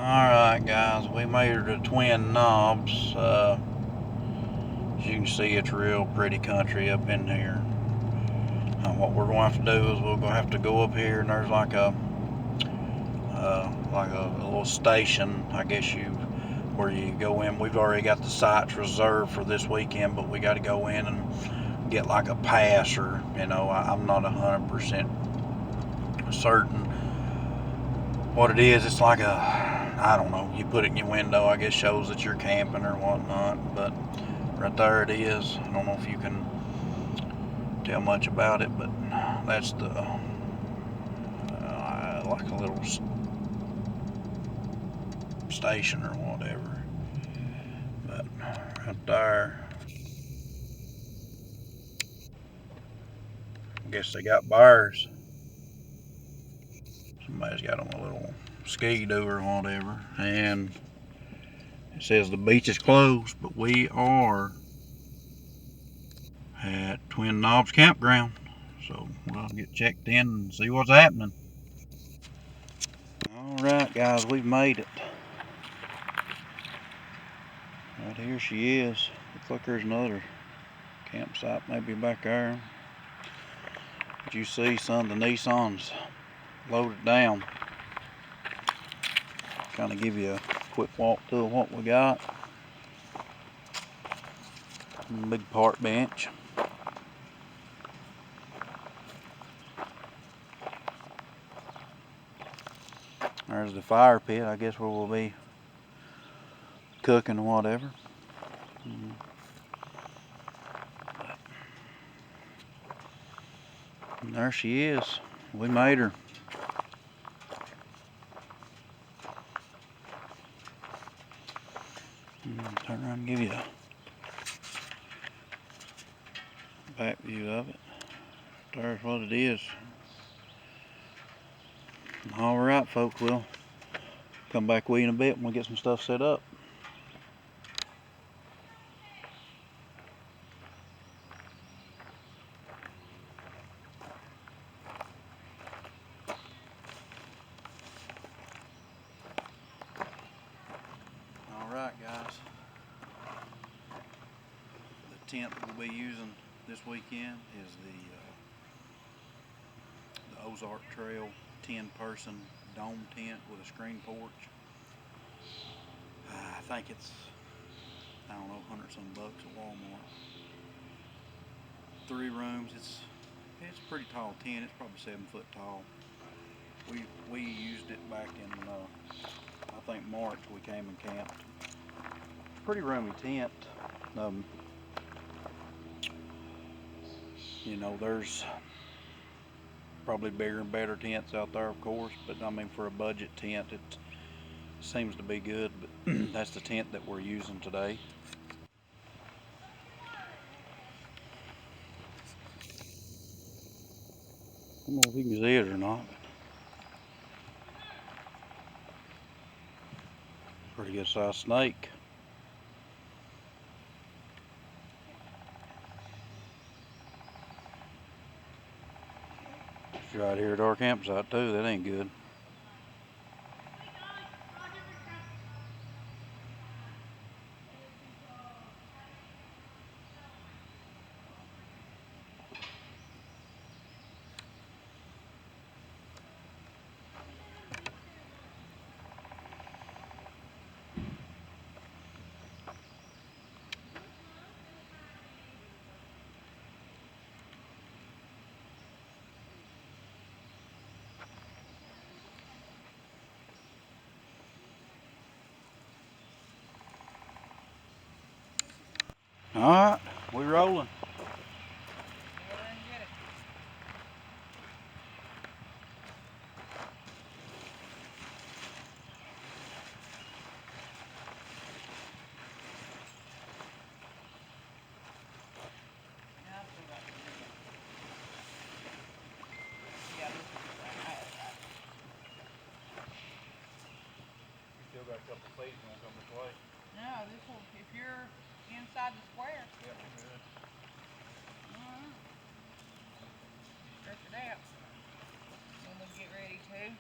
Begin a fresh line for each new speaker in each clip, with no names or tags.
Alright guys, we made her to Twin Knobs. As you can see, it's real pretty country up in here. What we're going to have to do is we're going to have to go up here, and there's like a little station, I guess where you go in. We've already got the sites reserved for this weekend, but we got to go in and get like a pass, or I'm not 100% certain what it is. It's like I don't know, you put it in your window, I guess shows that you're camping or whatnot, but right there it is. I don't know if you can tell much about it, but that's the like a little station or whatever. But right there, I guess they got bars. Somebody's got on a little ski-doo or whatever, and it says the beach is closed, but we are at Twin Knobs Campground, so we'll get checked in and see what's happening. Alright guys, we've made it. Right here she is. Looks like there's another campsite maybe back there. But you see some of the Nissans loaded down. Kind of give you a quick walkthrough of what we got. Big park bench. There's the fire pit, I guess, where we'll be cooking or whatever. And there she is. We made her. Turn around and give you a back view of it. There's what it is. Alright folks, we'll come back with you in a bit when we get some stuff set up. Alright guys, the tent we'll be using this weekend is the Ozark Trail 10-person dome tent with a screen porch. I think it's, I don't know, 100-some bucks at Walmart. 3 rooms. It's a pretty tall tent. It's probably 7 foot tall. We used it back in I think March. We came and camped. Pretty roomy tent. There's probably bigger and better tents out there, of course, but I mean, for a budget tent, it seems to be good. But that's the tent that we're using today. I don't know if you can see it or not. Pretty good sized snake. It's right here at our campsite too. That ain't good. All right, we rolling. Still got a couple of feet gonna come this way.
No, if you're inside the square.
Yep, good.
Stretch it out. When we get ready to.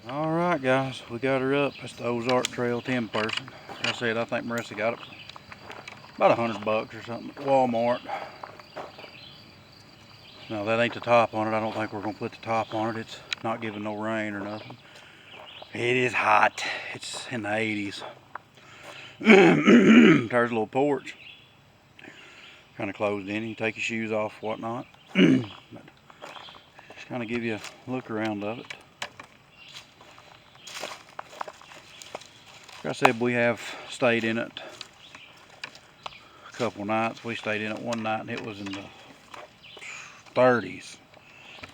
Alright guys, we got her up. That's the Ozark Trail 10 person. Like I said, I think Marisa got it for about $100 or something at Walmart. No, that ain't the top on it. I don't think we're gonna put the top on it. It's not giving no rain or nothing. It is hot. It's in the 80s. There's a little porch. Kind of closed in. You take your shoes off, whatnot. But just kind of give you a look around of it. Like I said, we have stayed in it a couple nights. We stayed in it one night and it was in the 30s,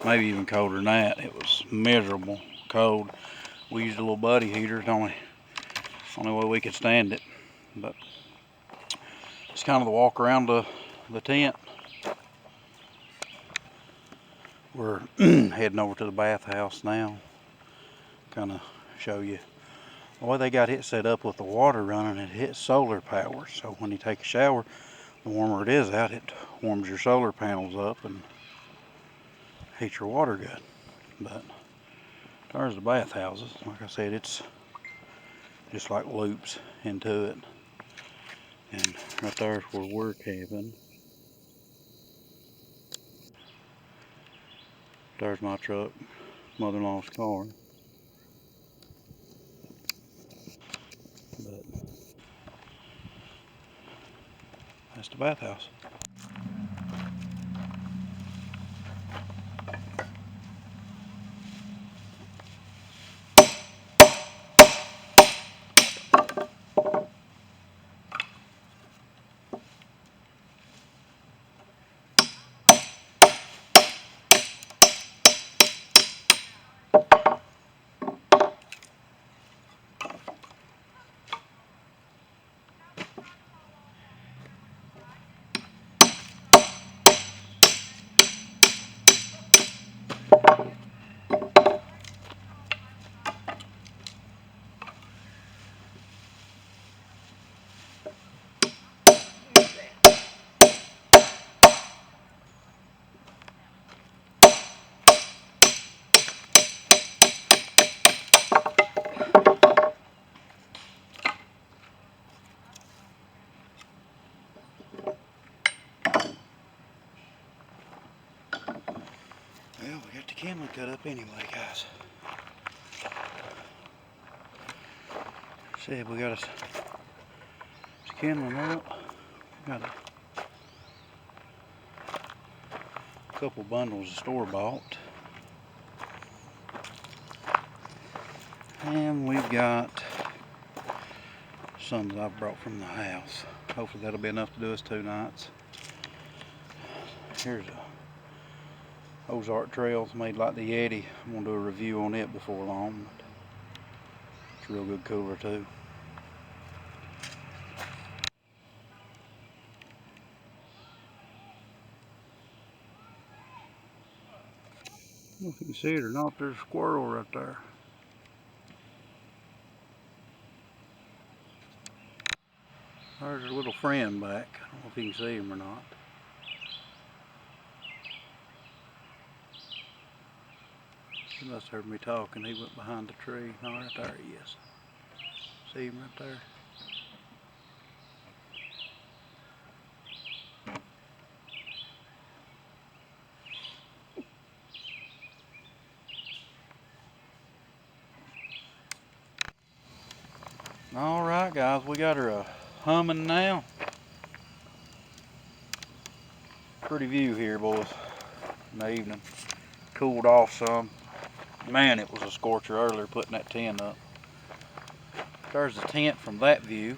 maybe even colder than that. It was miserable cold. We used a little buddy heater. It's the only way we could stand it. But it's kind of the walk around the tent. We're heading over to the bathhouse now. Kind of show you the way they got it set up with the water running. It hits solar power, so when you take a shower, the warmer it is out, it warms your solar panels up and heats your water good. But there's the bathhouses. Like I said, it's just like loops into it. And right there's where we're camping. There's my truck, mother-in-law's car. But that's the bathhouse. Well, we got the kindling cut up anyway, guys. See, we got us kindling up. Got a couple bundles of store-bought. And we've got some that I've brought from the house. Hopefully that'll be enough to do us 2 nights. Here's a Ozark Trails made like the Yeti. I'm gonna do a review on it before long. It's a real good cooler too. I don't know if you can see it or not, there's a squirrel right there. There's a little friend back. I don't know if you can see him or not. He must have heard me talking. He went behind the tree. No, right there he is. See him right there? Alright guys, we got her humming now. Pretty view here, boys, in the evening. Cooled off some. Man, it was a scorcher earlier putting that tent up. There's the tent from that view.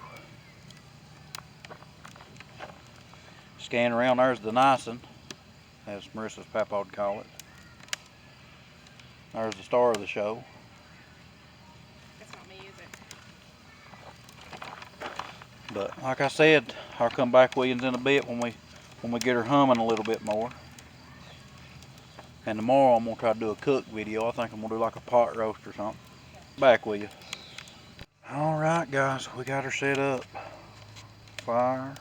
Scan around, there's the Nyson, as Marisa's papa would call it. There's the star of the show.
That's not me, is it?
But like I said, I'll come back with you in a bit when we get her humming a little bit more. And tomorrow I'm gonna try to do a cook video. I think I'm gonna do like a pot roast or something. Back with you. Alright guys, we got her set up. Fire.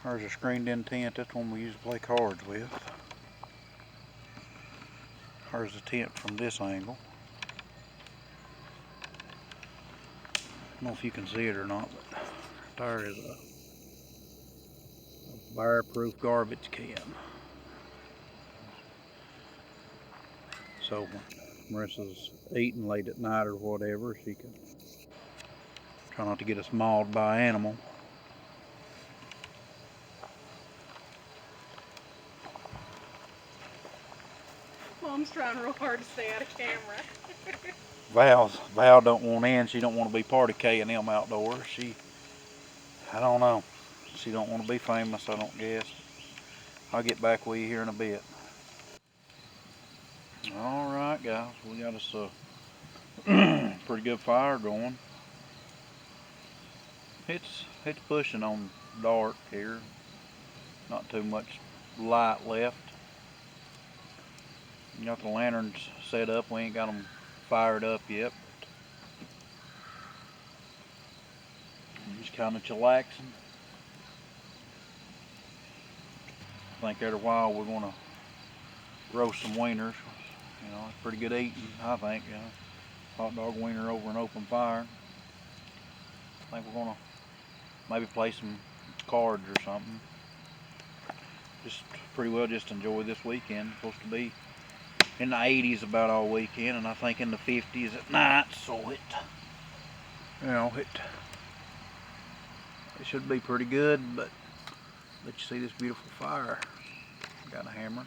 There's a screened in tent. That's one we used to play cards with. There's the tent from this angle. don't know if you can see it or not, but there is a fireproof garbage can. So when Marisa's eating late at night or whatever, she can try not to get us mauled by an animal.
Mom's trying real hard to stay out of camera.
Val don't want in. She don't want to be part of KandM Outdoors. I don't know. She don't want to be famous, I don't guess. I'll get back with you here in a bit. All right, guys, we got us a pretty good fire going. It's pushing on dark here. Not too much light left. You got the lanterns set up. We ain't got them fired up yet. I'm just kind of chillaxing. I think after a while we're gonna roast some wieners. You know, it's pretty good eating, I think. You know, hot dog wiener over an open fire. I think we're gonna maybe play some cards or something. Just pretty well just enjoy this weekend. It's supposed to be in the 80s about all weekend, and I think in the 50s at night. So it should be pretty good. But let you see this beautiful fire. Got a hammer.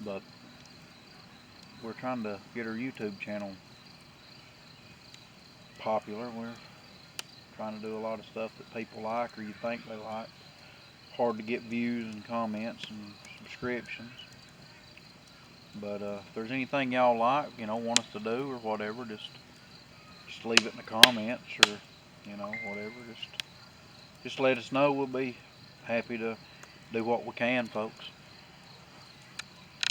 But we're trying to get our YouTube channel popular. We're trying to do a lot of stuff that people like or you think they like. Hard to get views and comments and subscriptions. But if there's anything y'all like, you know, want us to do or whatever, just leave it in the comments or, you know, whatever. Just let us know. We'll be happy to do what we can, folks.